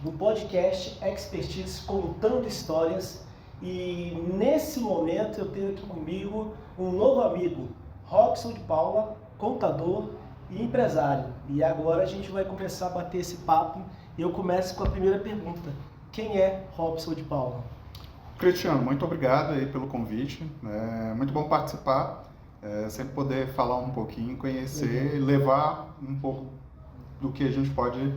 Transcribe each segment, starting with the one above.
do podcast Expertise Contando Histórias. E nesse momento eu tenho aqui comigo um novo amigo, Robson de Paula, contador e empresário. E agora a gente vai começar a bater esse papo e eu começo com a primeira pergunta. Quem é Robson de Paula? Cristiano, muito obrigado aí pelo convite. É muito bom participar, sempre poder falar um pouquinho, conhecer e levar um pouco do que a gente pode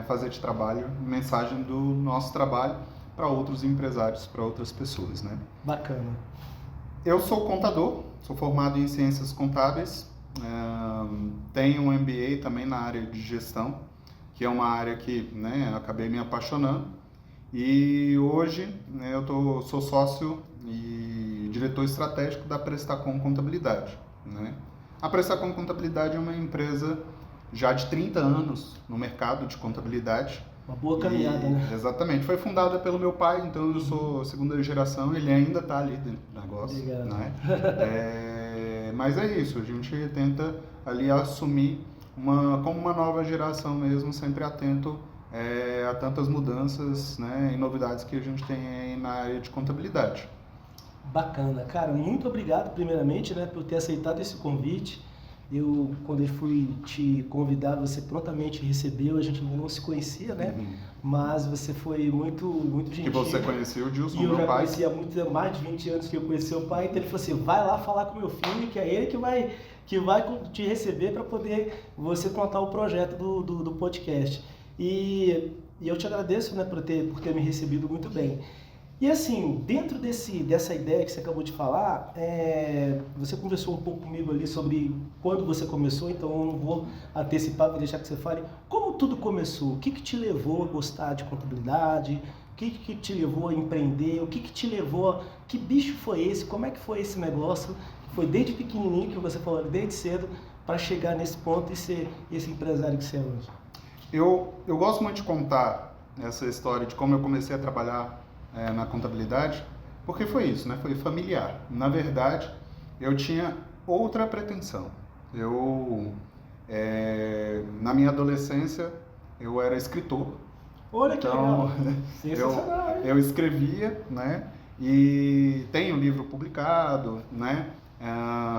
fazer de trabalho, mensagem do nosso trabalho para outros empresários, para outras pessoas, né? Bacana. Eu sou contador, sou formado em ciências contábeis, tenho um MBA também na área de gestão, que é uma área que eu acabei me apaixonando. E hoje sou sócio e diretor estratégico da Prestacom Contabilidade, né? A Prestacom Contabilidade é uma empresa já de 30 anos no mercado de contabilidade. Uma boa caminhada, né? Exatamente. Foi fundada pelo meu pai, então eu sou segunda geração, ele ainda está ali dentro do negócio. Obrigado. Né? Mas é isso, a gente tenta ali assumir como uma nova geração mesmo, sempre atento a tantas mudanças, né, e novidades que a gente tem aí na área de contabilidade. Bacana. Cara, muito obrigado primeiramente, né, por ter aceitado esse convite. Quando eu fui te convidar, você prontamente recebeu, a gente não se conhecia, né? Uhum. Mas você foi muito gentil. Que você conheceu o Dilson, meu pai. E eu já conhecia há mais de 20 anos que eu conheci o pai, então ele falou assim, vai lá falar com meu filho, que é ele que vai te receber para poder você contar o projeto do podcast. E eu te agradeço, né, por ter me recebido muito bem. E assim, dentro dessa ideia que você acabou de falar, você conversou um pouco comigo ali sobre quando você começou, então eu não vou antecipar, vou deixar que você fale. Como tudo começou? O que te levou a gostar de contabilidade? O que te levou a empreender? O que te levou? Que bicho foi esse? Como é que foi esse negócio? Foi desde pequenininho, que você falou, desde cedo, para chegar nesse ponto e ser esse empresário que você é hoje? Eu gosto muito de contar essa história de como eu comecei a trabalhar na contabilidade, porque foi isso, né? Foi familiar. Na verdade, eu tinha outra pretensão. Na minha adolescência, eu era escritor. Olha que legal! Sensacional, hein? Eu escrevia, né? E tenho um livro publicado, né?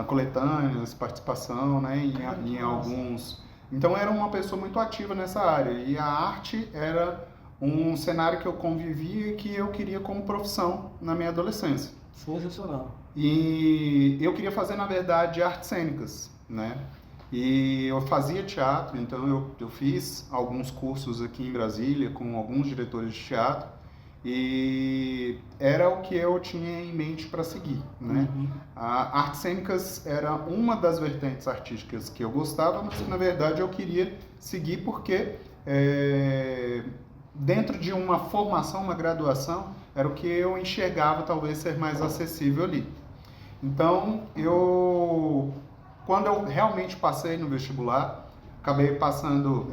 Coletâneas, participação, né? Em alguns... Então, eu era uma pessoa muito ativa nessa área. E a arte era um cenário que eu convivia e que eu queria como profissão na minha adolescência. Sensacional. E eu queria fazer, na verdade, artes cênicas, né? E eu fazia teatro, então eu fiz alguns cursos aqui em Brasília com alguns diretores de teatro e era o que eu tinha em mente para seguir, né? Uhum. A artes cênicas era uma das vertentes artísticas que eu gostava, mas na verdade eu queria seguir porque dentro de uma formação, uma graduação, era o que eu enxergava talvez ser mais acessível ali. Então, quando eu realmente passei no vestibular, acabei passando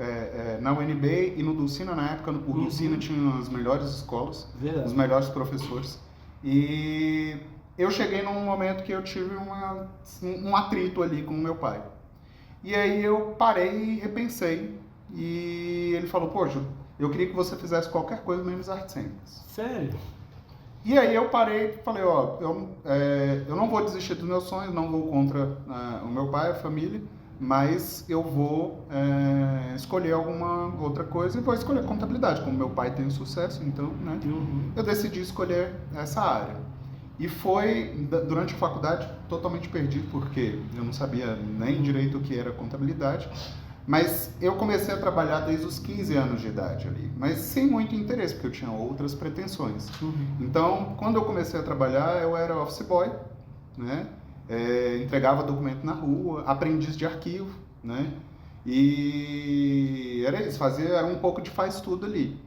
na UNB e no Dulcina. Na época, o Dulcina tinha as melhores escolas, os melhores professores. E eu cheguei num momento que eu tive um atrito ali com o meu pai. E aí eu parei e repensei. E ele falou, poxa, eu queria que você fizesse qualquer coisa menos artes cênicas. Sério? E aí eu parei e falei, eu não vou desistir dos meus sonhos, não vou contra o meu pai, a família, mas eu vou escolher alguma outra coisa e vou escolher contabilidade. Como meu pai tem sucesso, então, né, eu decidi escolher essa área. E foi, durante a faculdade, totalmente perdido, porque eu não sabia nem direito o que era contabilidade. Mas eu comecei a trabalhar desde os 15 anos de idade ali, mas sem muito interesse, porque eu tinha outras pretensões. Então, quando eu comecei a trabalhar, eu era office boy, né? Entregava documento na rua, aprendiz de arquivo, né? E era isso, era um pouco de faz tudo ali.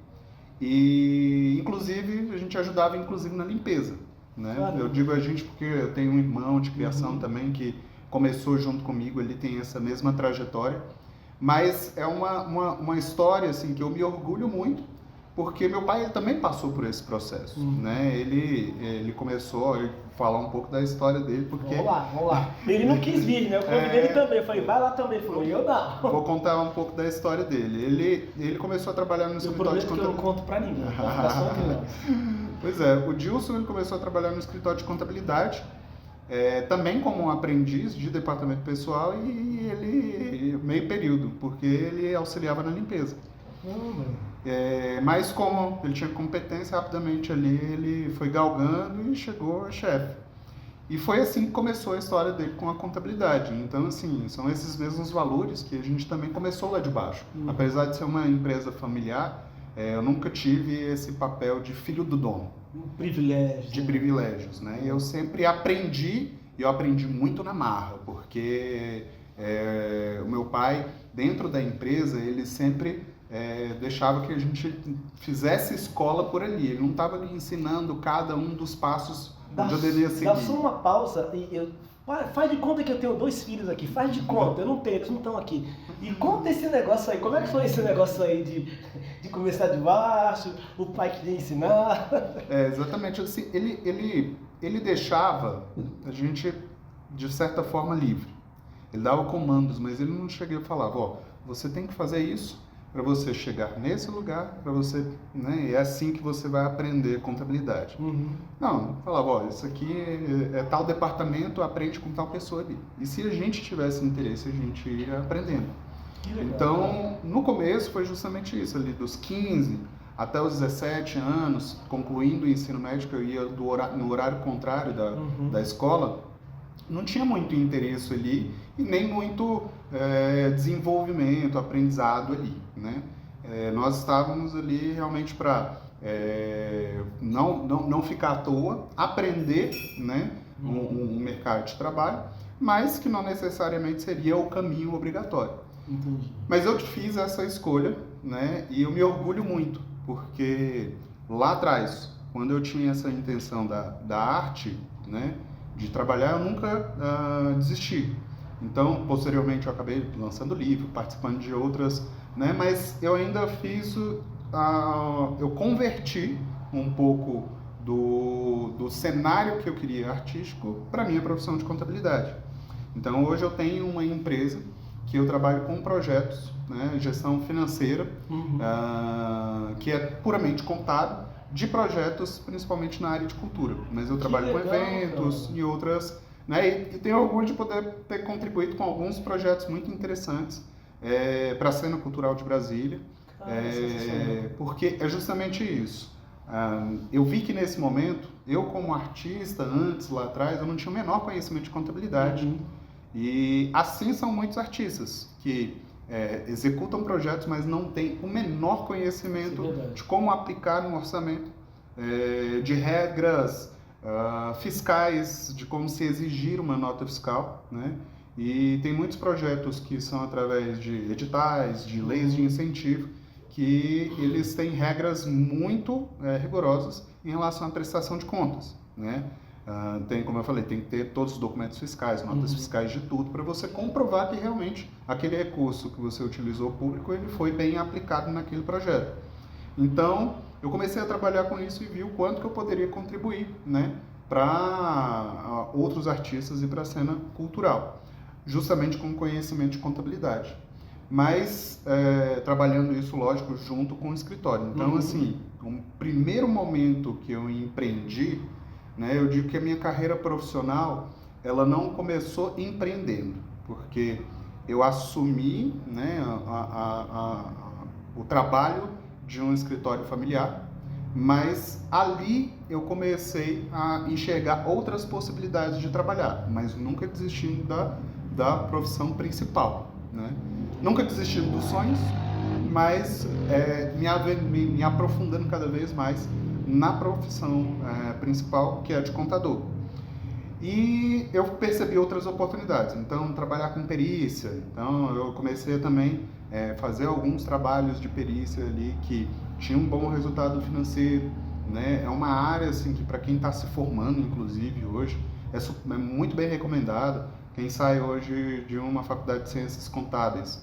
E, inclusive, a gente ajudava na limpeza, né? Claro. Eu digo a gente porque eu tenho um irmão de criação também que começou junto comigo, ele tem essa mesma trajetória. Mas é uma história assim, que eu me orgulho muito, porque meu pai ele também passou por esse processo, né? Ele começou a falar um pouco da história dele, porque... Vamos lá. Ele não quis vir, né? Eu convidei ele também, eu falei, vai lá também. Ele falou, eu não. Vou contar um pouco da história dele. Ele começou a trabalhar no escritório de contabilidade. Eu não conto pra ninguém, pode ficar só aqui não. Pois é, o Dilson ele começou a trabalhar no escritório de contabilidade, também como um aprendiz de departamento pessoal e ele meio período, porque ele auxiliava na limpeza. Mas como ele tinha competência, rapidamente ali ele foi galgando e chegou a chefe. E foi assim que começou a história dele com a contabilidade. Então, assim, são esses mesmos valores que a gente também começou lá de baixo. Apesar de ser uma empresa familiar, eu nunca tive esse papel de filho do dono. Privilégios. De privilégios, né? Eu sempre aprendi, e eu aprendi muito na marra, porque o meu pai, dentro da empresa, ele sempre deixava que a gente fizesse escola por ali. Ele não estava ali ensinando cada um dos passos onde eu deveria seguir. Dá só uma pausa e faz de conta que eu tenho 2 filhos aqui, faz de conta, eu não tenho, eles não estão aqui. E conta esse negócio aí, como é que foi esse negócio aí de começar de baixo, o pai queria ensinar? Exatamente, assim, ele deixava a gente, de certa forma, livre. Ele dava comandos, mas ele não chegava e falava, você tem que fazer isso para você chegar nesse lugar, para você, né, é assim que você vai aprender contabilidade. Não, falava, isso aqui é tal departamento, aprende com tal pessoa ali. E se a gente tivesse interesse, a gente ia aprendendo. Então, no começo foi justamente isso, ali dos 15 até os 17 anos, concluindo o ensino médio, eu ia no horário contrário da escola, não tinha muito interesse ali e nem muito desenvolvimento, aprendizado ali, né? Nós estávamos ali realmente para não ficar à toa, aprender, né, um mercado de trabalho, mas que não necessariamente seria o caminho obrigatório. Entendi. Mas eu fiz essa escolha, né, e eu me orgulho muito, porque lá atrás, quando eu tinha essa intenção da arte, né, de trabalhar, eu nunca desisti. Então, posteriormente, eu acabei lançando livro, participando de outras, né? Mas eu ainda fiz, eu converti um pouco do cenário que eu queria artístico para a minha profissão de contabilidade. Então, hoje eu tenho uma empresa que eu trabalho com projetos, né? Gestão financeira, que é puramente contábil, de projetos, principalmente na área de cultura. Mas eu trabalho com eventos, cara, e outras, né? E tenho orgulho de poder ter contribuído com alguns projetos muito interessantes para a cena cultural de Brasília, porque é justamente isso. Eu vi que nesse momento, eu como artista, antes, lá atrás, eu não tinha o menor conhecimento de contabilidade. E assim são muitos artistas que executam projetos, mas não têm o menor conhecimento de como aplicar um orçamento, de regras fiscais, de como se exigir uma nota fiscal, né? E tem muitos projetos que são através de editais, de leis de incentivo, que eles têm regras muito rigorosas em relação à prestação de contas, né? Tem, como eu falei, tem que ter todos os documentos fiscais, notas fiscais de tudo, para você comprovar que realmente aquele recurso que você utilizou público, ele foi bem aplicado naquele projeto. Então, eu comecei a trabalhar com isso e vi o quanto que eu poderia contribuir, né, para outros artistas e para a cena cultural, justamente com conhecimento de contabilidade. Mas, trabalhando isso, lógico, junto com o escritório. Então, assim, o primeiro momento que eu empreendi, né, eu digo que a minha carreira profissional, ela não começou empreendendo, porque eu assumi, né, o trabalho de um escritório familiar, mas ali eu comecei a enxergar outras possibilidades de trabalhar, mas nunca desistindo da profissão principal, né? Nunca desistindo dos sonhos, mas me aprofundando cada vez mais na profissão principal, que é a de contador. E eu percebi outras oportunidades, então trabalhar com perícia, então eu comecei também fazer alguns trabalhos de perícia ali que tinham um bom resultado financeiro, né? É uma área assim que para quem está se formando, inclusive hoje, é muito bem recomendado. Quem sai hoje de uma faculdade de ciências contábeis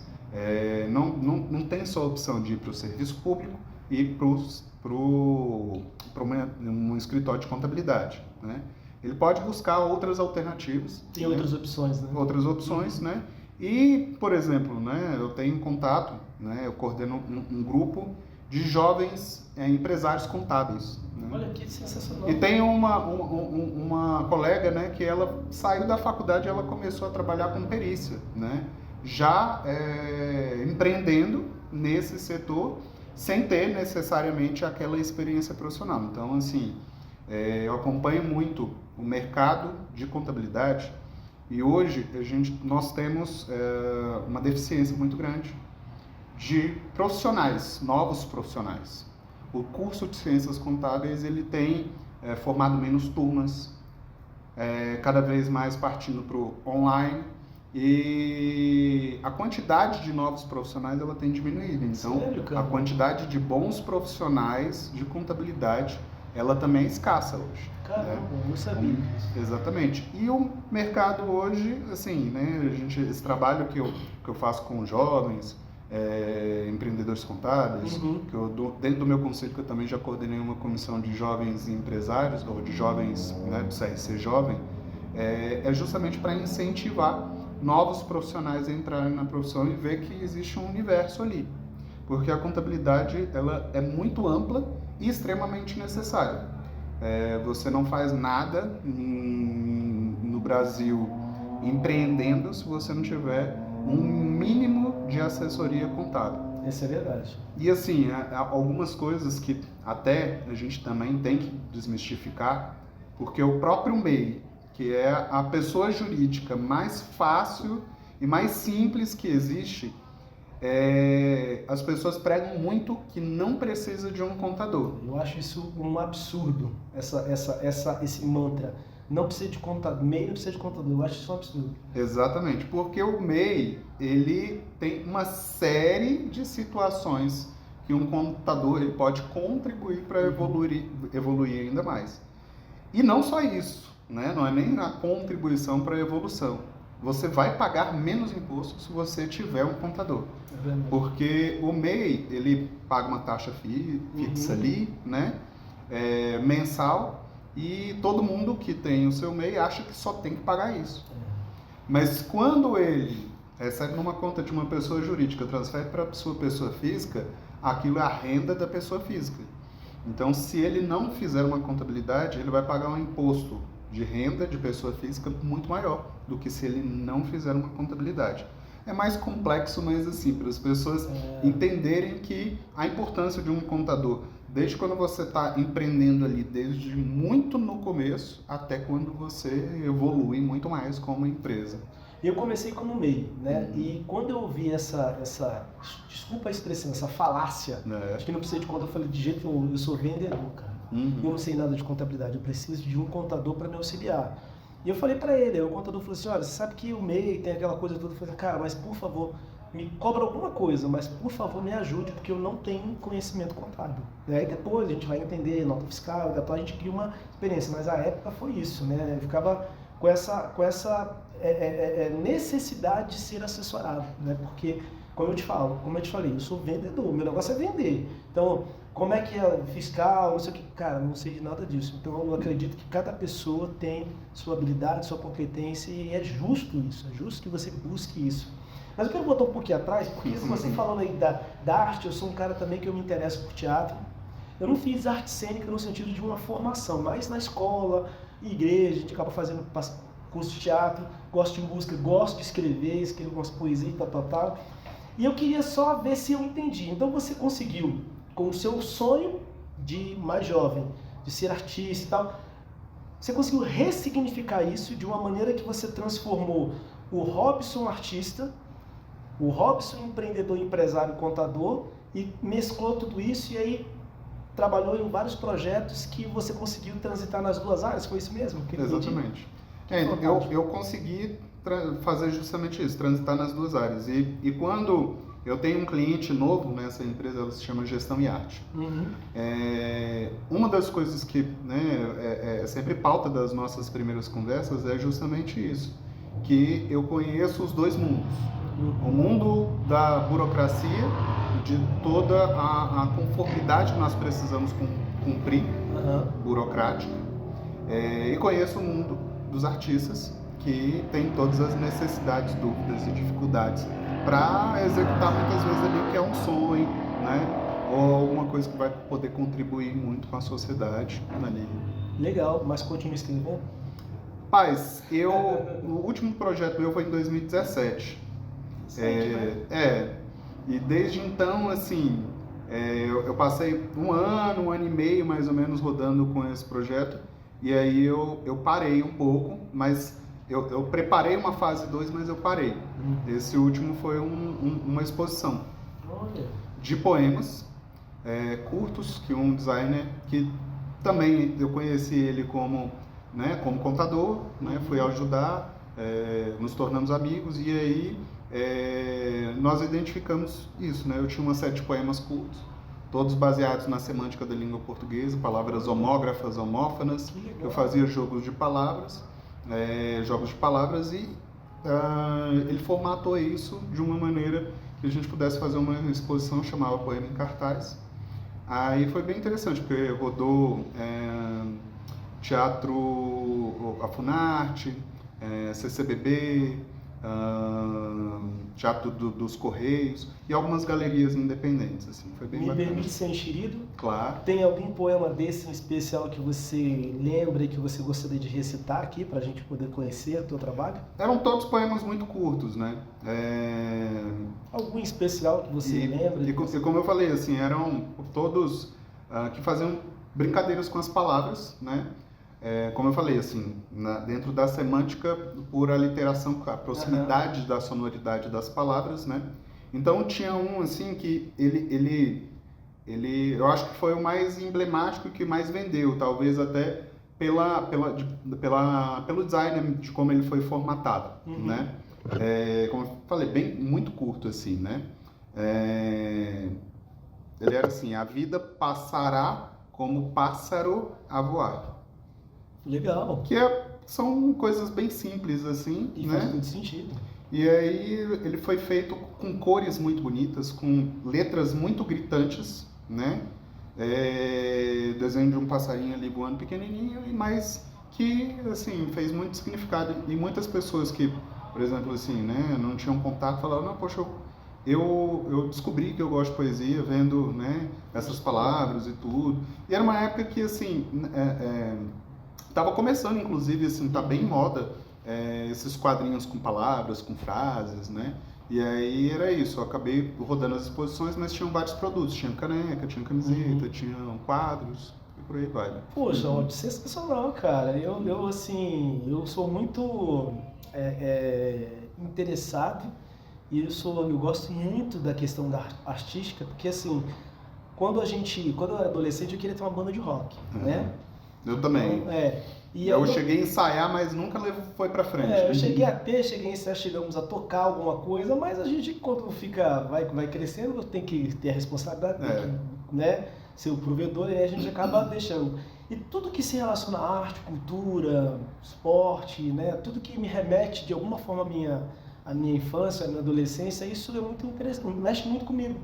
não tem só a opção de ir para o serviço público, e para um escritório de contabilidade, né? Ele pode buscar outras alternativas. Tem, né? Outras opções, né? Outras opções, né? E, por exemplo, né, eu tenho contato, né, eu coordeno um grupo de jovens empresários contábeis. Né? Olha que sensacional. E tem uma colega, né, que ela saiu da faculdade e ela começou a trabalhar com perícia, né? Já empreendendo nesse setor, sem ter necessariamente aquela experiência profissional. Então, assim, eu acompanho muito o mercado de contabilidade e hoje nós temos uma deficiência muito grande de profissionais, novos profissionais. O curso de Ciências Contábeis ele tem formado menos turmas, cada vez mais partindo para o online, e a quantidade de novos profissionais ela tem diminuído. Então, a quantidade de bons profissionais de contabilidade ela também é escassa hoje. Caramba, né? Não sabia disso. Exatamente. E o mercado hoje, assim, né, esse trabalho que eu faço com jovens, empreendedores contábeis, que dentro do meu conselho que eu também já coordenei uma comissão de jovens empresários, ou de jovens, né, do CRC Jovem, é justamente para incentivar novos profissionais a entrarem na profissão e ver que existe um universo ali. Porque a contabilidade ela é muito ampla e extremamente necessária. Você não faz nada no Brasil empreendendo se você não tiver um mínimo de assessoria contábil. Isso é verdade. E assim, algumas coisas que até a gente também tem que desmistificar, porque o próprio MEI, que é a pessoa jurídica mais fácil e mais simples que existe, as pessoas pregam muito que não precisa de um contador. Eu acho isso um absurdo, esse mantra. Não precisa de contador, MEI não precisa de contador, eu acho isso um absurdo. Exatamente, porque o MEI, ele tem uma série de situações que um contador ele pode contribuir para evoluir ainda mais. E não só isso, né? Não é nem a contribuição para a evolução. Você vai pagar menos imposto se você tiver um contador. Porque o MEI, ele paga uma taxa fixa ali, né? Mensal, e todo mundo que tem o seu MEI acha que só tem que pagar isso. Mas quando ele recebe numa conta de uma pessoa jurídica, transfere para a sua pessoa física, aquilo é a renda da pessoa física. Então, se ele não fizer uma contabilidade, ele vai pagar um imposto de renda de pessoa física muito maior do que se ele não fizer uma contabilidade. É mais complexo, mas assim, para as pessoas entenderem que a importância de um contador, desde quando você está empreendendo ali, desde muito no começo, até quando você evolui muito mais como empresa. Eu comecei como MEI, né? E quando eu ouvi essa desculpa a expressão, essa falácia, acho que não precisa de conta, eu falei, de jeito nenhum, eu sou vendedor, cara. Eu não sei nada de contabilidade, eu preciso de um contador para me auxiliar. E eu falei para ele, o contador falou assim, olha, você sabe que o MEI tem aquela coisa toda, eu falei, cara, mas por favor, me cobra alguma coisa, mas por favor me ajude, porque eu não tenho conhecimento contábil. E aí depois a gente vai entender nota fiscal, depois a gente cria uma experiência, mas a época foi isso, né? Eu ficava com essa necessidade de ser assessorado, né? Porque, como eu te falei, eu sou vendedor, meu negócio é vender. Então, como é que é fiscal, não sei o que, cara, não sei de nada disso. Então, eu acredito que cada pessoa tem sua habilidade, sua competência, e é justo isso, é justo que você busque isso. Mas eu quero voltar um pouquinho atrás, porque você falando aí da arte, eu sou um cara também que eu me interesso por teatro. Eu não fiz arte cênica no sentido de uma formação, mas na escola, igreja, a gente acaba fazendo curso de teatro, gosto de música, gosto de escrever, escrevo umas poesias e tal. E eu queria só ver se eu entendi. Então você conseguiu, com o seu sonho de mais jovem, de ser artista e tal, você conseguiu ressignificar isso de uma maneira que você transformou o Robson artista, o Robson empreendedor, empresário, contador, e mesclou tudo isso e aí trabalhou em vários projetos que você conseguiu transitar nas duas áreas, foi isso mesmo? Exatamente. Eu consegui fazer justamente isso, transitar nas duas áreas. E quando eu tenho um cliente novo nessa empresa, ela se chama Gestão e Arte. Uma das coisas que é sempre pauta das nossas primeiras conversas é justamente isso, que eu conheço os dois mundos. O mundo da burocracia, de toda a conformidade que nós precisamos cumprir, burocrática, e conheço o mundo dos artistas que tem todas as necessidades, dúvidas e dificuldades para executar muitas vezes ali o que é um sonho, né? Ou alguma coisa que vai poder contribuir muito com a sociedade ali. Legal, mas continua escrevendo? Paz, o último projeto meu foi em 2017. E desde então, assim, eu passei um ano e meio mais ou menos rodando com esse projeto, e aí eu parei um pouco, mas eu preparei uma fase 2, mas eu parei. Esse último foi uma exposição de poemas curtos, que um designer que também eu conheci ele como contador, né, fui ajudar, nos tornamos amigos, e aí nós identificamos isso, né? Eu tinha uma série de poemas curtos, todos baseados na semântica da língua portuguesa, palavras homógrafas, homófonas. Eu fazia jogos de palavras, e ele formatou isso de uma maneira que a gente pudesse fazer uma exposição, chamava Poema em Cartaz. Aí foi bem interessante, porque rodou Teatro A Funarte, CCBB, Teatro dos Correios e algumas galerias independentes, assim, foi bem bacana. Me permite ser enxerido? Claro. Tem algum poema desse em especial que você lembra e que você gostaria de recitar aqui para a gente poder conhecer o teu trabalho? Eram todos poemas muito curtos, né? Algum especial que você lembra? E como eu falei, assim, eram todos que faziam brincadeiras com as palavras, né? Como eu falei, assim, dentro da semântica, por aliteração, a proximidade da sonoridade das palavras, né? Então tinha um, assim, que ele eu acho que foi o mais emblemático e que mais vendeu, talvez até pelo design de como ele foi formatado, né? Como eu falei, muito curto, assim, né? Ele era assim: a vida passará como pássaro a voar. Legal. São coisas bem simples, assim, e né? Faz muito sentido. E aí ele foi feito com cores muito bonitas, com letras muito gritantes, né? Desenho de um passarinho ali voando pequenininho, mas que, assim, fez muito significado. E muitas pessoas que, por exemplo, assim, né, não tinham contato, falavam: não, poxa, eu descobri que eu gosto de poesia vendo, né, essas palavras e tudo. E era uma época que, assim, estava começando, inclusive, assim, tá bem em moda esses quadrinhos com palavras, com frases, né? E aí era isso, eu acabei rodando as exposições, mas tinham vários produtos, tinha caneca, tinha camiseta, tinham quadros, e por aí vai. Poxa, sensacional, cara. Eu sou muito interessado e eu gosto muito da questão da artística, porque assim, quando eu era adolescente, eu queria ter uma banda de rock, né? Eu também. Eu cheguei a ensaiar, mas nunca foi pra frente. Eu cheguei a ensaiar, chegamos a tocar alguma coisa, mas a gente, quando vai crescendo, tem que ter a responsabilidade, tem que, né, ser o provedor, e aí a gente acaba deixando. E tudo que se relaciona à arte, cultura, esporte, né, tudo que me remete de alguma forma à minha infância, à minha adolescência, isso é muito interessante, mexe muito comigo.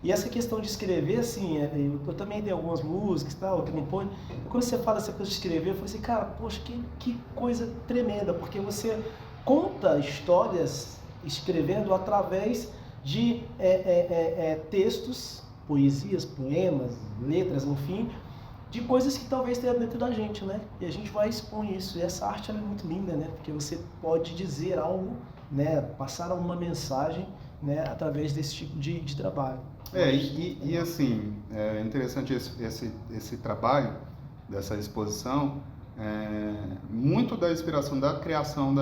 E essa questão de escrever, assim, eu também tenho algumas músicas e tal, que não põe. Quando você fala essa coisa de escrever, eu falei assim, cara, poxa, que coisa tremenda, porque você conta histórias escrevendo através de textos, poesias, poemas, letras, enfim, de coisas que talvez tenha dentro da gente, né? E a gente vai expor isso. E essa arte é muito linda, né? Porque você pode dizer algo, né? Passar uma mensagem, né? Através desse tipo de trabalho. E assim, é interessante esse trabalho, dessa exposição, muito da inspiração da criação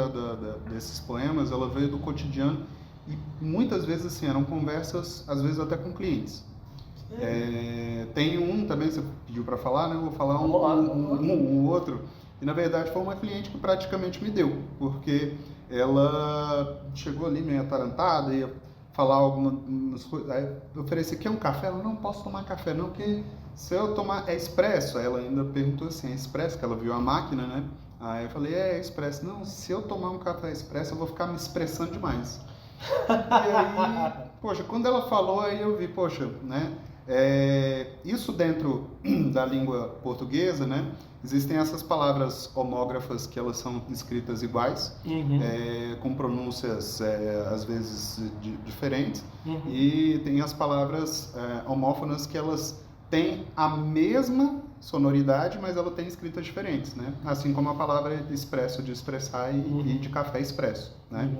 desses poemas, ela veio do cotidiano, e muitas vezes assim, eram conversas, às vezes até com clientes. Tem um também, você pediu para falar, né? Eu vou falar um outro, e na verdade foi uma cliente que praticamente me deu, porque ela chegou ali meio atarantada, ia falar algumas coisas, aí eu ofereci: quer um café? Ela: não posso tomar café não, porque se eu tomar expresso. Aí ela ainda perguntou assim: expresso? Que ela viu a máquina, né? Aí eu falei: expresso. Não, se eu tomar um café expresso eu vou ficar me expressando demais. E aí poxa, quando ela falou, aí eu vi, poxa, né? Isso dentro da língua portuguesa, né? Existem essas palavras homógrafas que elas são escritas iguais, com pronúncias às vezes diferentes, e tem as palavras homófonas que elas têm a mesma sonoridade, mas ela tem escritas diferentes, né? Assim como a palavra expresso de expressar e de café expresso, né?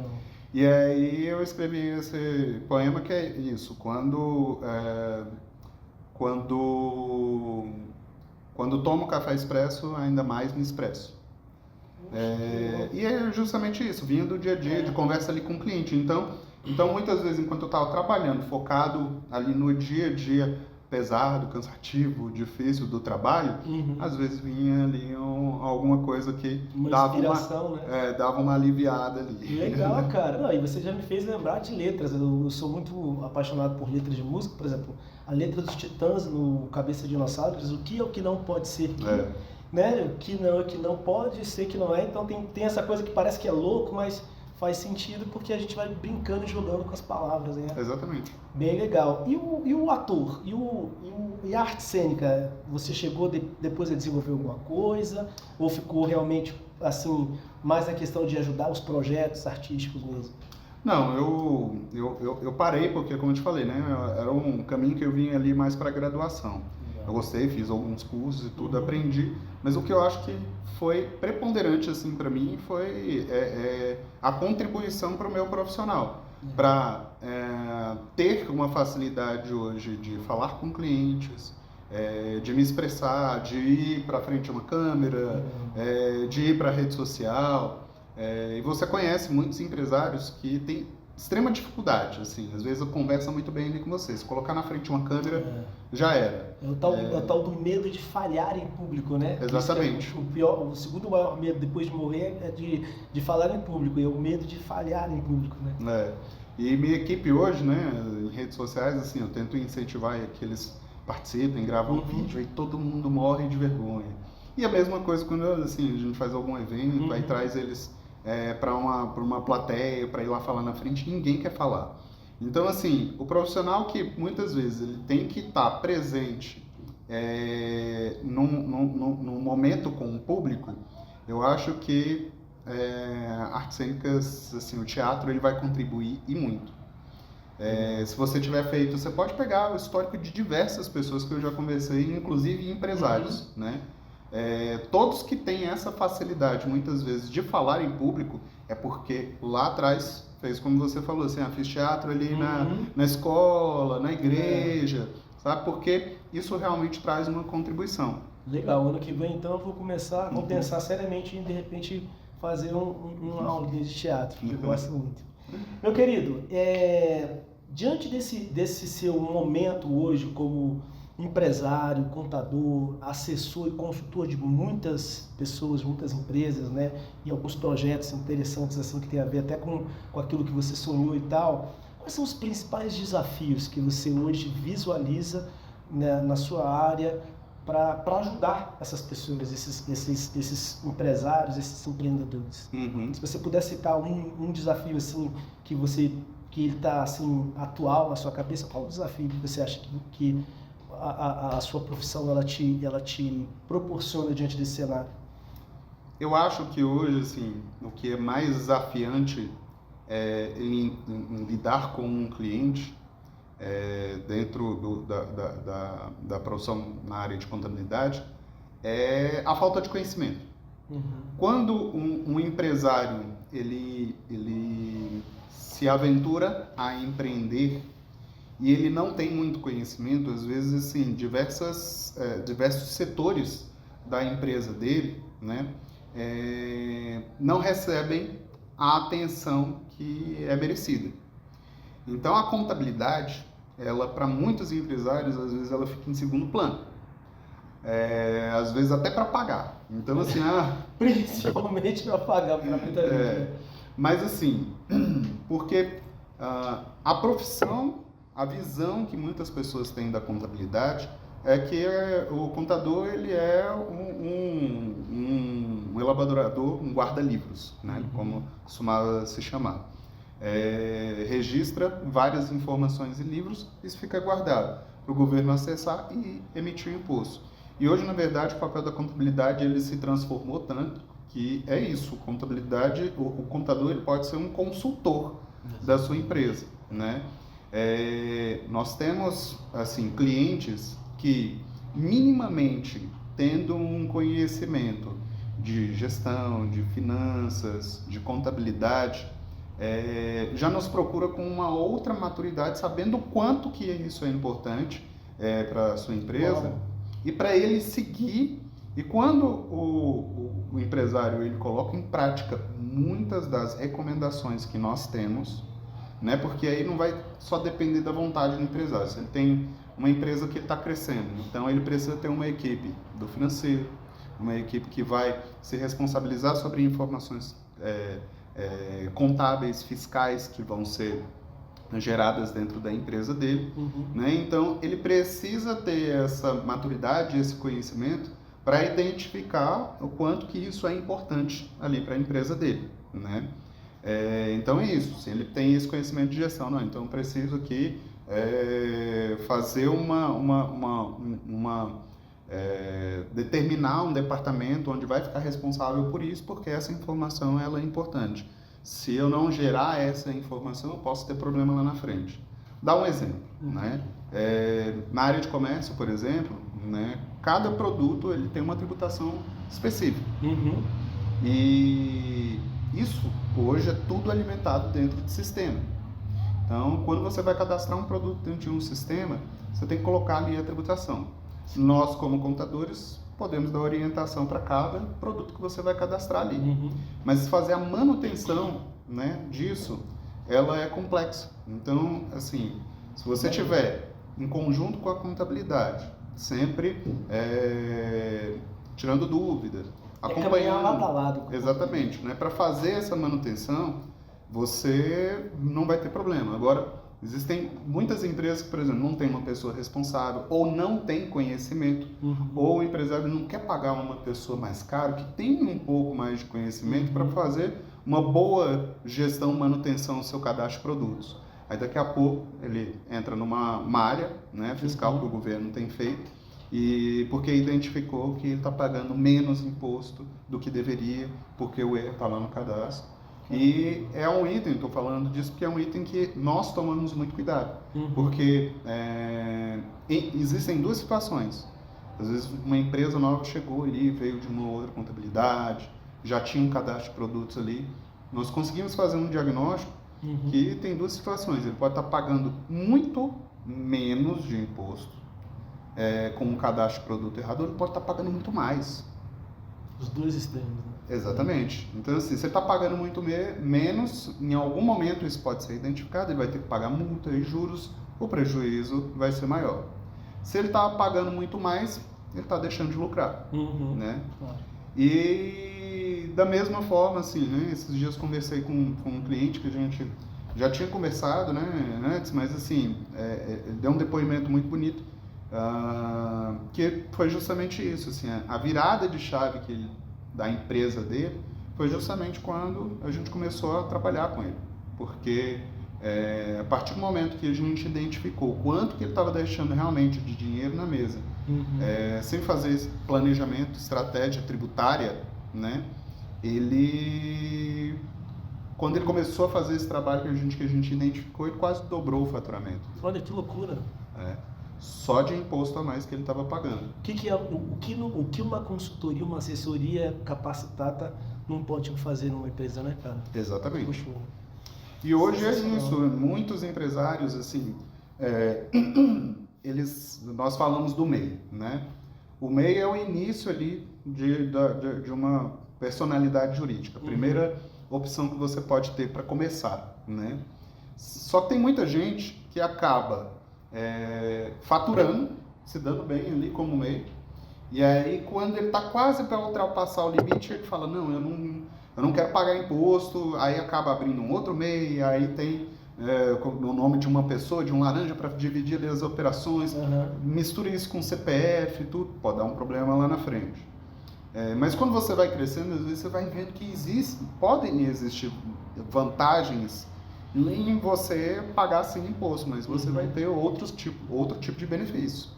E aí eu escrevi esse poema que é isso, quando tomo café expresso, ainda mais me expresso. E é justamente isso, vinha do dia a dia, de conversa ali com o cliente. Então muitas vezes, enquanto eu estava trabalhando, focado ali no dia a dia, pesado, cansativo, difícil do trabalho, às vezes vinha ali alguma coisa que dava uma aliviada ali. Legal, cara. Não, e você já me fez lembrar de letras. Eu sou muito apaixonado por letras de música, por exemplo, a letra dos Titãs no Cabeça de Dinossauro diz o que é o que não pode ser que, né? O que não pode ser que não é. Então tem essa coisa que parece que é louco, mas faz sentido porque a gente vai brincando e jogando com as palavras, né? Exatamente. Bem legal. E o ator? E a arte cênica? Você chegou depois a desenvolver alguma coisa? Ou ficou realmente, assim, mais na questão de ajudar os projetos artísticos mesmo? Não, eu parei porque, como eu te falei, né? Era um caminho que eu vinha ali mais para graduação. Eu gostei, fiz alguns cursos e tudo, aprendi, mas o que eu acho que foi preponderante assim para mim foi a contribuição para o meu profissional, para ter uma facilidade hoje de falar com clientes, de me expressar, de ir para frente de uma câmera, de ir para a rede social. E você conhece muitos empresários que têm extrema dificuldade, assim, às vezes eu converso muito bem ali com você, se colocar na frente de uma câmera, já era. É o tal do medo de falhar em público, né? Exatamente. O segundo maior medo depois de morrer é de falar em público, e é o medo de falhar em público, né? E minha equipe hoje, né, em redes sociais, assim, eu tento incentivar que eles participem, gravam vídeo, aí todo mundo morre de vergonha. E a mesma coisa quando assim, a gente faz algum evento, aí traz eles para uma plateia, para ir lá falar na frente, ninguém quer falar. Então, assim, o profissional que muitas vezes ele tem que estar presente num momento com o público, eu acho que artes cênicas, assim, o teatro, ele vai contribuir e muito. Se você tiver feito, você pode pegar o histórico de diversas pessoas que eu já conversei, inclusive empresários, né? Todos que têm essa facilidade, muitas vezes, de falar em público, é porque lá atrás fez como você falou, assim, fiz teatro ali na escola, na igreja, sabe? Porque isso realmente traz uma contribuição. Legal, ano que vem então eu vou começar a pensar seriamente em, de repente, fazer uma aulinha de teatro, que eu gosto muito. Meu querido, diante desse seu momento hoje como empresário, contador, assessor e consultor de muitas pessoas, muitas empresas, né? E alguns projetos interessantes assim que tem a ver até com aquilo que você sonhou e tal. Quais são os principais desafios que você hoje visualiza, né, na sua área para ajudar essas pessoas, esses empresários, esses empreendedores? Se você puder citar um desafio assim que ele está assim atual na sua cabeça, qual o desafio que você acha que a sua profissão ela te proporciona diante desse cenário? Eu acho que hoje, assim, o que é mais desafiante em lidar com um cliente dentro da profissão na área de contabilidade é a falta de conhecimento. Quando um empresário ele se aventura a empreender e ele não tem muito conhecimento, às vezes, assim, diversos setores da empresa dele, né, não recebem a atenção que é merecida. Então, a contabilidade, ela, para muitos empresários, às vezes, ela fica em segundo plano. Às vezes, até para pagar. Então, assim... Principalmente para pagar, para muita gente. Mas, assim, porque a profissão... A visão que muitas pessoas têm da contabilidade é que o contador ele é um elaborador, um guarda-livros, né? Como costumava se chamar. registra várias informações e livros, isso fica guardado para o governo acessar e emitir o imposto. E hoje, na verdade, o papel da contabilidade ele se transformou tanto que é isso, contabilidade, o contador ele pode ser um consultor da sua empresa, né? Nós temos assim clientes que minimamente tendo um conhecimento de gestão, de finanças, de contabilidade, já nos procura com uma outra maturidade, sabendo o quanto que isso é importante para a sua empresa e para ele seguir. E quando o empresário ele coloca em prática muitas das recomendações que nós temos, né, porque aí não vai só depender da vontade do empresário. Se ele tem uma empresa que está crescendo, então ele precisa ter uma equipe do financeiro, uma equipe que vai se responsabilizar sobre informações contábeis, fiscais que vão ser geradas dentro da empresa dele, né? Então ele precisa ter essa maturidade, esse conhecimento para identificar o quanto que isso é importante ali para a empresa dele, né? Então é isso, se ele tem esse conhecimento de gestão, não, então eu preciso aqui fazer determinar um departamento onde vai ficar responsável por isso, porque essa informação ela é importante. Se eu não gerar essa informação, eu posso ter problema lá na frente. Dá um exemplo, né? Na área de comércio, por exemplo, né, cada produto ele tem uma tributação específica. E isso hoje é tudo alimentado dentro de sistema. Então, quando você vai cadastrar um produto dentro de um sistema, você tem que colocar ali a tributação. Nós, como contadores, podemos dar orientação para cada produto que você vai cadastrar ali. Mas fazer a manutenção, né, disso, ela é complexa. Então, assim, se você tiver em conjunto com a contabilidade, sempre tirando dúvidas, acompanhando lado a lado. Exatamente, né? Para fazer essa manutenção, você não vai ter problema. Agora, existem muitas empresas que, por exemplo, não tem uma pessoa responsável ou não tem conhecimento, ou o empresário não quer pagar uma pessoa mais cara que tem um pouco mais de conhecimento para fazer uma boa gestão, manutenção do seu cadastro de produtos. Aí daqui a pouco ele entra numa malha, né, fiscal que o governo tem feito, e porque identificou que ele está pagando menos imposto do que deveria, porque o erro está lá no cadastro. E é um item, estou falando disso porque é um item que nós tomamos muito cuidado, porque existem duas situações. Às vezes uma empresa nova chegou ali, veio de uma outra contabilidade, já tinha um cadastro de produtos ali, nós conseguimos fazer um diagnóstico que tem duas situações. Ele pode estar pagando muito menos de imposto com um cadastro de produto errado, ou ele pode estar pagando muito mais. Os dois extremos, né? Exatamente. Então, assim, você está pagando muito menos, em algum momento isso pode ser identificado, ele vai ter que pagar multa e juros, o prejuízo vai ser maior. Se ele está pagando muito mais, ele está deixando de lucrar, né? Claro. E da mesma forma, assim, né, esses dias conversei com um cliente que a gente já tinha conversado, né, antes, mas assim, ele deu um depoimento muito bonito, que foi justamente isso, assim, a virada de chave da empresa dele foi justamente quando a gente começou a trabalhar com ele, porque a partir do momento que a gente identificou quanto que ele estava deixando realmente de dinheiro na mesa, sem fazer esse planejamento, estratégia tributária, né, quando ele começou a fazer esse trabalho que a gente identificou, ele quase dobrou o faturamento. Olha que loucura! Só de imposto a mais que ele estava pagando. O que uma consultoria, uma assessoria capacitada não pode fazer numa empresa, né, cara? Exatamente. Puxa. E hoje é isso. Muitos empresários, assim, nós falamos do MEI, né? O MEI é o início ali de uma personalidade jurídica. A primeira opção que você pode ter para começar, né? Só que tem muita gente que acaba faturando, se dando bem ali como MEI, e aí quando ele está quase para ultrapassar o limite, ele fala, não, eu não quero pagar imposto, aí acaba abrindo um outro MEI, aí tem o nome de uma pessoa, de um laranja para dividir ali as operações, mistura isso com CPF, tudo, pode dar um problema lá na frente. Mas quando você vai crescendo, às vezes você vai vendo que podem existir vantagens em você pagar sim imposto, mas você vai ter outro tipo de benefício.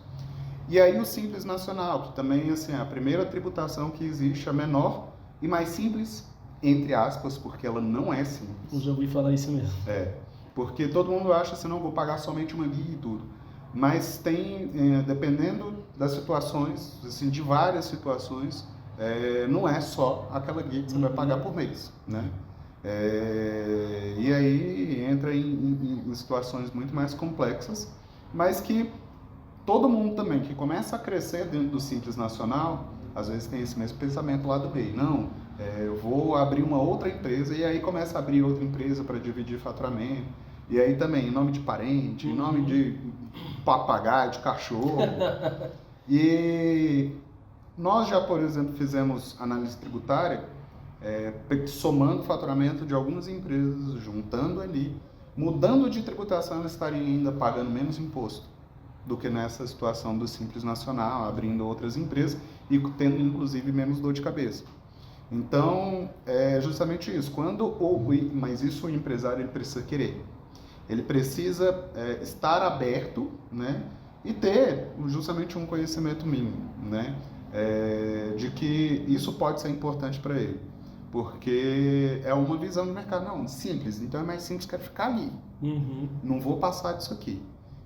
E aí o Simples Nacional, que também assim, é a primeira tributação que existe, a menor e mais simples, entre aspas, porque ela não é simples. Eu já ouvi falar isso mesmo. Porque todo mundo acha assim, não, vou pagar somente uma guia e tudo. Mas tem, dependendo das situações, assim, de várias situações, não é só aquela guia que você vai pagar por mês, né? E aí entra em situações muito mais complexas, mas que todo mundo também que começa a crescer dentro do Simples Nacional, às vezes tem esse mesmo pensamento lá do BEI. Não, eu vou abrir uma outra empresa e aí começa a abrir outra empresa para dividir faturamento. E aí também, em nome de parente, em nome de papagaio, de cachorro. E nós já, por exemplo, fizemos análise tributária, somando o faturamento de algumas empresas, juntando ali, mudando de tributação, elas estariam ainda pagando menos imposto do que nessa situação do Simples Nacional, abrindo outras empresas e tendo, inclusive, menos dor de cabeça. Então, é justamente isso. Mas isso o empresário ele precisa querer. Ele precisa estar aberto, né, e ter justamente um conhecimento mínimo, né, de que isso pode ser importante para ele. Porque é uma visão do mercado. Não, simples. Então é mais simples, quero ficar ali. Não vou passar disso aqui.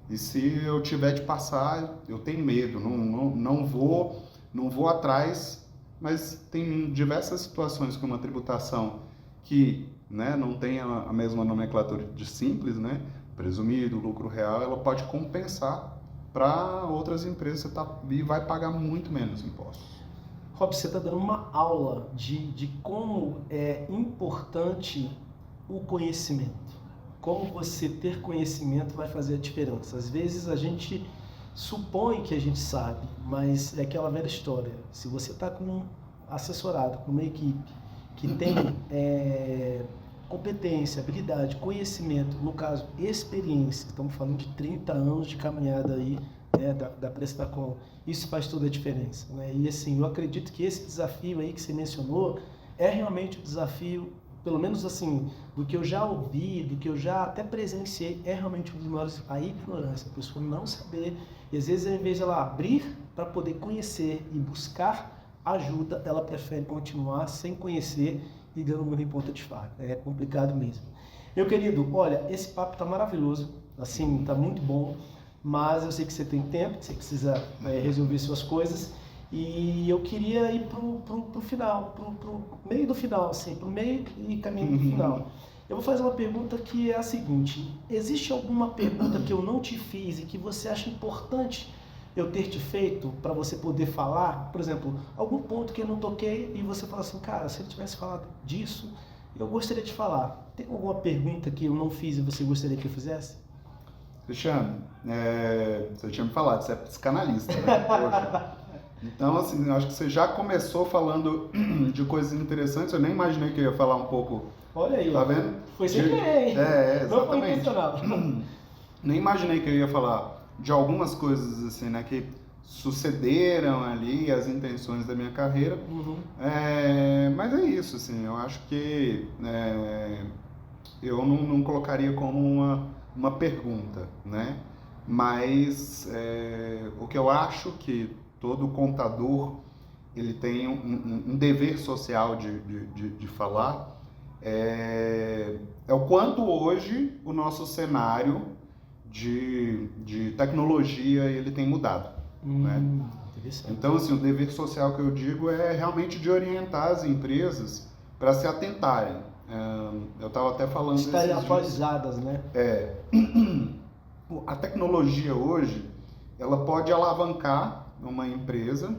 E se eu tiver de passar, eu tenho medo, não vou atrás, mas tem diversas situações com uma tributação que, né, não tem a mesma nomenclatura de simples, né, presumido, lucro real, ela pode compensar para outras empresas e vai pagar muito menos impostos. Rob, você está dando uma aula de como é importante o conhecimento. Como você ter conhecimento vai fazer a diferença. Às vezes a gente supõe que a gente sabe, mas é aquela velha história. Se você está assessorado com uma equipe que tem competência, habilidade, conhecimento, no caso, experiência, estamos falando de 30 anos de caminhada aí, né, da Prestacom, isso faz toda a diferença, né? E assim, eu acredito que esse desafio aí que você mencionou é realmente o desafio, pelo menos assim, do que eu já ouvi, do que eu já até presenciei, é realmente um dos maiores, a ignorância, a pessoa não saber, e às vezes ao invés de ela abrir para poder conhecer e buscar ajuda, ela prefere continuar sem conhecer e dando muito em ponta de faca. É complicado mesmo. Meu querido, olha, esse papo tá maravilhoso, assim, tá muito bom, mas eu sei que você tem tempo, que você precisa resolver suas coisas, e eu queria ir pro final, pro meio do final, assim, pro meio e caminho do final. Eu vou fazer uma pergunta que é a seguinte: existe alguma pergunta que eu não te fiz e que você acha importante eu ter te feito para você poder falar? Por exemplo, algum ponto que eu não toquei e você fala assim, cara, se ele tivesse falado disso, eu gostaria de falar. Tem alguma pergunta que eu não fiz e você gostaria que eu fizesse? Cristiano, você tinha me falado, você é psicanalista, né? Poxa. Então, assim, eu acho que você já começou falando de coisas interessantes, eu nem imaginei que eu ia falar um pouco. Olha aí, tá vendo? Foi sem querer, hein? Exatamente. Não foi intencional. Nem imaginei que eu ia falar de algumas coisas, assim, né, que sucederam ali, as intenções da minha carreira. Mas é isso, assim, eu acho que eu não colocaria como uma pergunta, né? Mas o que eu acho que todo contador ele tem um dever social de falar é o quanto hoje o nosso cenário de tecnologia ele tem mudado, né? Então, assim, o dever social que eu digo é realmente de orientar as empresas para se atentarem. Eu estava até falando... Estarem atualizadas, né? A tecnologia hoje, ela pode alavancar uma empresa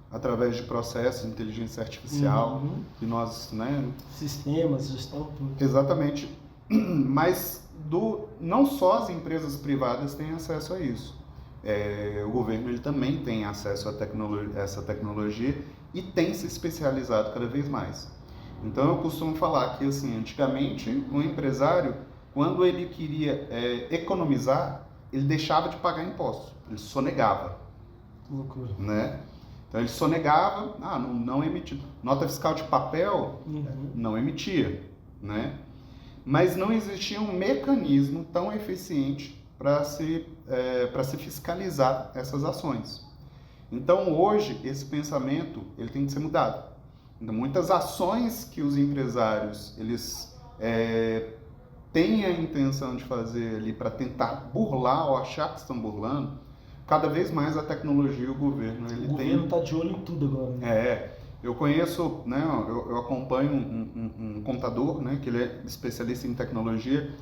através de processos de inteligência artificial, que nós, né? Sistemas, gestão, tudo. Exatamente. Mas não só as empresas privadas têm acesso a isso. O governo ele também tem acesso a essa tecnologia e tem se especializado cada vez mais. Então eu costumo falar que, assim, antigamente um empresário, quando ele queria economizar, ele deixava de pagar impostos, ele sonegava. Que loucura. Né? Então ele sonegava, não emitia. Nota fiscal de papel, não emitia, né? mas não existia um mecanismo tão eficiente para se fiscalizar essas ações. Então, hoje, esse pensamento ele tem que ser mudado. Então, muitas ações que os empresários eles têm a intenção de fazer ali para tentar burlar ou achar que estão burlando, cada vez mais a tecnologia e o governo ele O governo está de olho em tudo agora. Né? Eu conheço, né, eu acompanho um contador, né, que ele é especialista em tecnologia,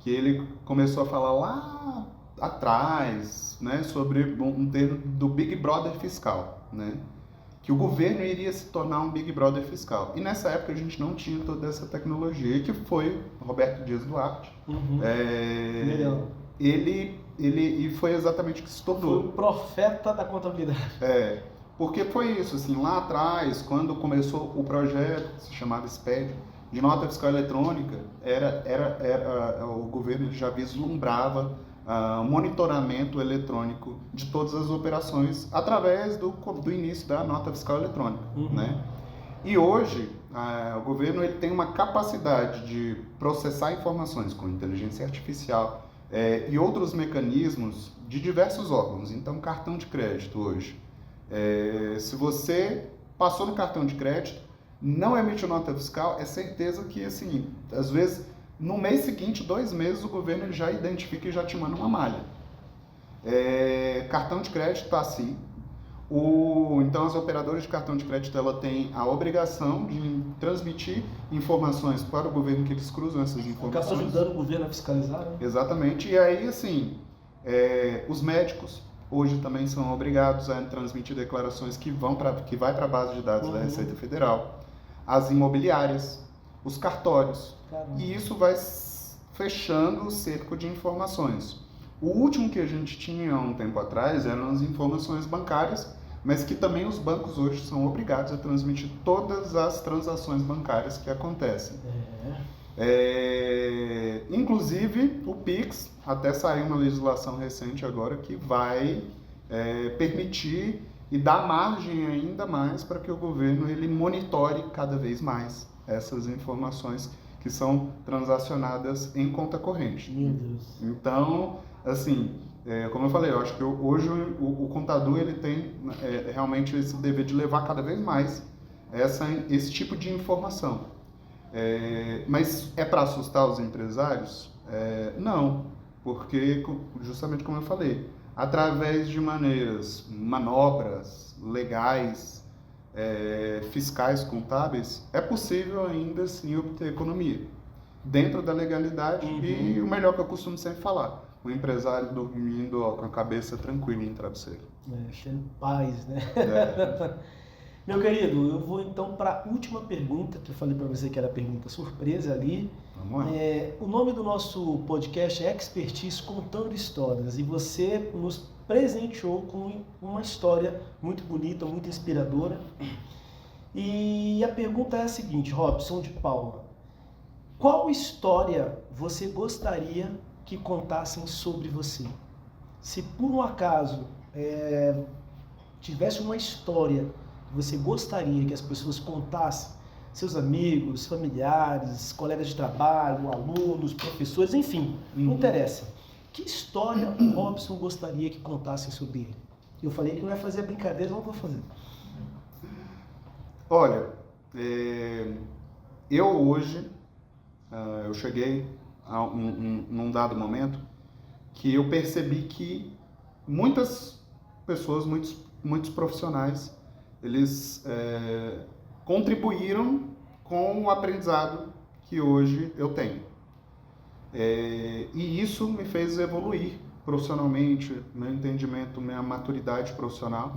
que ele começou a falar lá atrás, né, sobre um termo do Big Brother fiscal, né, que o governo iria se tornar um Big Brother fiscal. E nessa época a gente não tinha toda essa tecnologia, que foi Roberto Dias Duarte. E foi exatamente o que se tornou. Foi o profeta da contabilidade. Porque foi isso, assim, lá atrás, quando começou o projeto, se chamava SPED, de nota fiscal eletrônica, o governo já vislumbrava monitoramento eletrônico de todas as operações através do início da nota fiscal eletrônica, né? E hoje, o governo ele tem uma capacidade de processar informações com inteligência artificial e outros mecanismos de diversos órgãos. Então, cartão de crédito hoje. Se você passou no cartão de crédito, não emitiu nota fiscal, é certeza que, assim, às vezes, no mês seguinte, 2 meses, o governo ele já identifica e já te manda uma malha. Cartão de crédito está assim. Então, as operadoras de cartão de crédito ela tem a obrigação de transmitir informações para o governo, que eles cruzam essas informações. Acaba ajudando o governo a fiscalizar, né? Exatamente. E aí, assim, os médicos hoje também são obrigados a transmitir declarações que vai para a base de dados da Receita Federal, as imobiliárias, os cartórios. Caramba. E isso vai fechando o cerco de informações. O último que a gente tinha há um tempo atrás eram as informações bancárias, mas que também os bancos hoje são obrigados a transmitir todas as transações bancárias que acontecem. Inclusive o Pix, até saiu uma legislação recente agora que vai permitir e dar margem ainda mais para que o governo ele monitore cada vez mais essas informações que são transacionadas em conta corrente. Meu Deus. Então, assim, como eu falei, eu acho que hoje o contador ele tem realmente esse dever de levar cada vez mais esse tipo de informação. Mas é para assustar os empresários? Não, porque, justamente como eu falei, através de manobras legais, fiscais, contábeis, é possível ainda assim obter economia dentro da legalidade. E o melhor que eu costumo sempre falar, o empresário dormindo com a cabeça tranquila em travesseiro. Tendo paz, né? Meu querido, eu vou então para a última pergunta, que eu falei para você que era a pergunta surpresa ali. Vamos lá. O nome do nosso podcast é Expertise Contando Histórias, e você nos presenteou com uma história muito bonita, muito inspiradora. E a pergunta é a seguinte, Robson de Paula: qual história você gostaria que contassem sobre você? Se por um acaso tivesse uma história que você gostaria que as pessoas contassem, seus amigos, familiares, colegas de trabalho, alunos, professores, enfim, não interessa. Que história o Robson gostaria que contassem sobre ele? Eu falei que não ia fazer a brincadeira, não vou fazer. Olha, eu hoje, eu cheguei num dado momento que eu percebi que muitas pessoas, muitos profissionais, eles contribuíram com o aprendizado que hoje eu tenho. E isso me fez evoluir profissionalmente, meu entendimento, minha maturidade profissional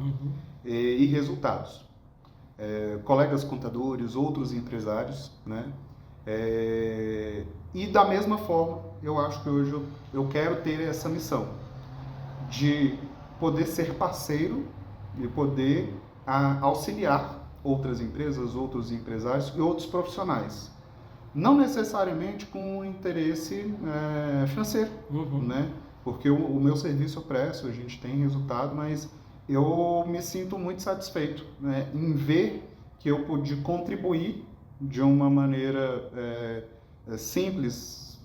e resultados. Colegas contadores, outros empresários, né? E da mesma forma, eu acho que hoje eu quero ter essa missão de poder ser parceiro e poder auxiliar outras empresas, outros empresários e outros profissionais. Não necessariamente com interesse financeiro, né? Porque o meu serviço eu presto, a gente tem resultado, mas eu me sinto muito satisfeito, né, em ver que eu pude contribuir de uma maneira simples,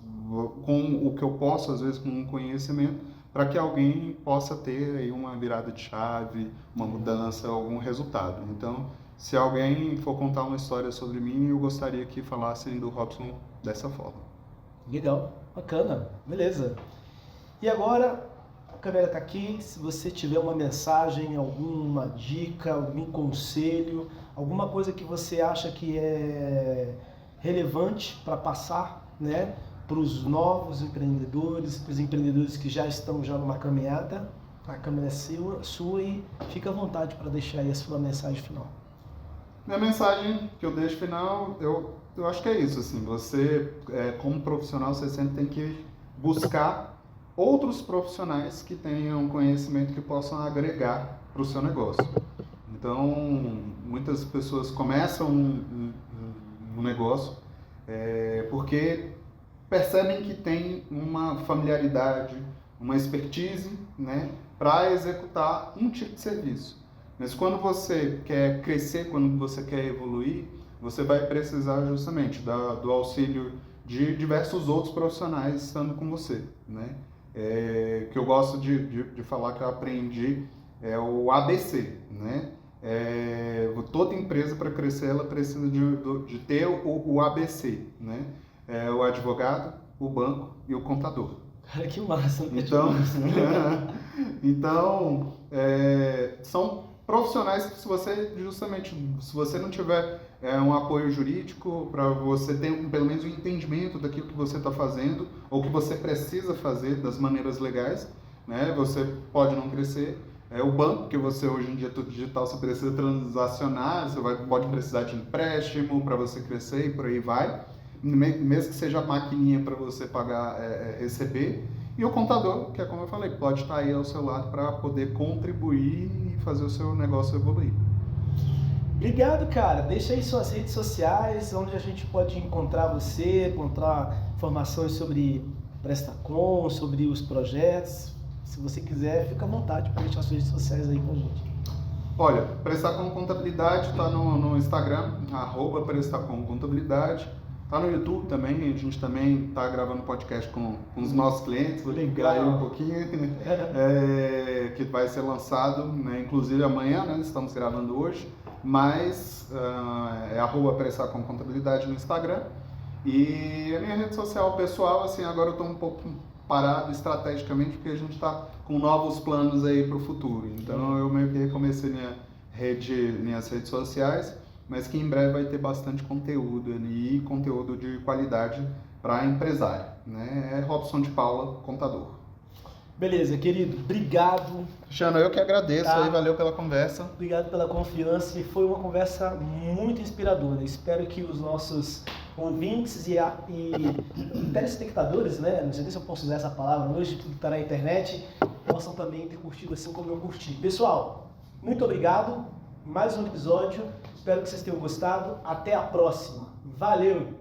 com o que eu posso, às vezes, com um conhecimento, para que alguém possa ter aí uma virada de chave, uma mudança, algum resultado. Então, se alguém for contar uma história sobre mim, eu gostaria que falassem do Robson dessa forma. Legal, bacana, beleza. E agora, a câmera está aqui, se você tiver uma mensagem, alguma dica, algum conselho, alguma coisa que você acha que é relevante para passar, né, para os novos empreendedores, para os empreendedores que já estão numa caminhada, a câmera é sua e fica à vontade para deixar aí a sua mensagem final. Minha mensagem que eu deixo final, eu acho que é isso, assim, você, como profissional, você sempre tem que buscar outros profissionais que tenham conhecimento que possam agregar para o seu negócio. Então, muitas pessoas começam um negócio porque percebem que tem uma familiaridade, uma expertise, né, para executar um tipo de serviço. Mas quando você quer crescer, quando você quer evoluir, você vai precisar justamente do auxílio de diversos outros profissionais estando com você, né? Que eu gosto de falar que eu aprendi é o ABC, né? Toda empresa, para crescer, ela precisa de ter o ABC, né? O advogado, o banco e o contador. Cara, que massa! Então, são profissionais que se você não tiver um apoio jurídico para você ter pelo menos um entendimento daquilo que você está fazendo ou que você precisa fazer das maneiras legais, né, você pode não crescer. O banco, que você hoje em dia tudo digital, você precisa transacionar, pode precisar de empréstimo para você crescer e por aí vai, mesmo que seja a maquininha para você pagar, receber. E o contador, que é como eu falei, pode estar aí ao seu lado para poder contribuir e fazer o seu negócio evoluir. Obrigado, cara. Deixa aí suas redes sociais, onde a gente pode encontrar você, encontrar informações sobre Prestacom, sobre os projetos. Se você quiser, fica à vontade para deixar suas redes sociais aí com a gente. Olha, Prestacom Contabilidade está no Instagram, @Prestacom Contabilidade. Tá no YouTube também, a gente também tá gravando podcast com os nossos clientes, vou ligar aí um pouquinho, que vai ser lançado, né, inclusive amanhã, né, estamos gravando hoje, mas é @Prestacom Contabilidade no Instagram. E a minha rede social pessoal, assim, agora eu estou um pouco parado estrategicamente, porque a gente está com novos planos aí para o futuro, então eu meio que recomecei minhas redes sociais, mas que em breve vai ter bastante conteúdo ali, conteúdo de qualidade para empresário, né? É Robson de Paula, contador. Beleza, querido, obrigado. Cristiano, eu que agradeço, aí, valeu pela conversa. Obrigado pela confiança e foi uma conversa muito inspiradora. Espero que os nossos ouvintes e telespectadores, né? Não sei se eu posso usar essa palavra hoje, tudo está na internet, possam também ter curtido assim como eu curti. Pessoal, muito obrigado. Mais um episódio. Espero que vocês tenham gostado. Até a próxima. Valeu!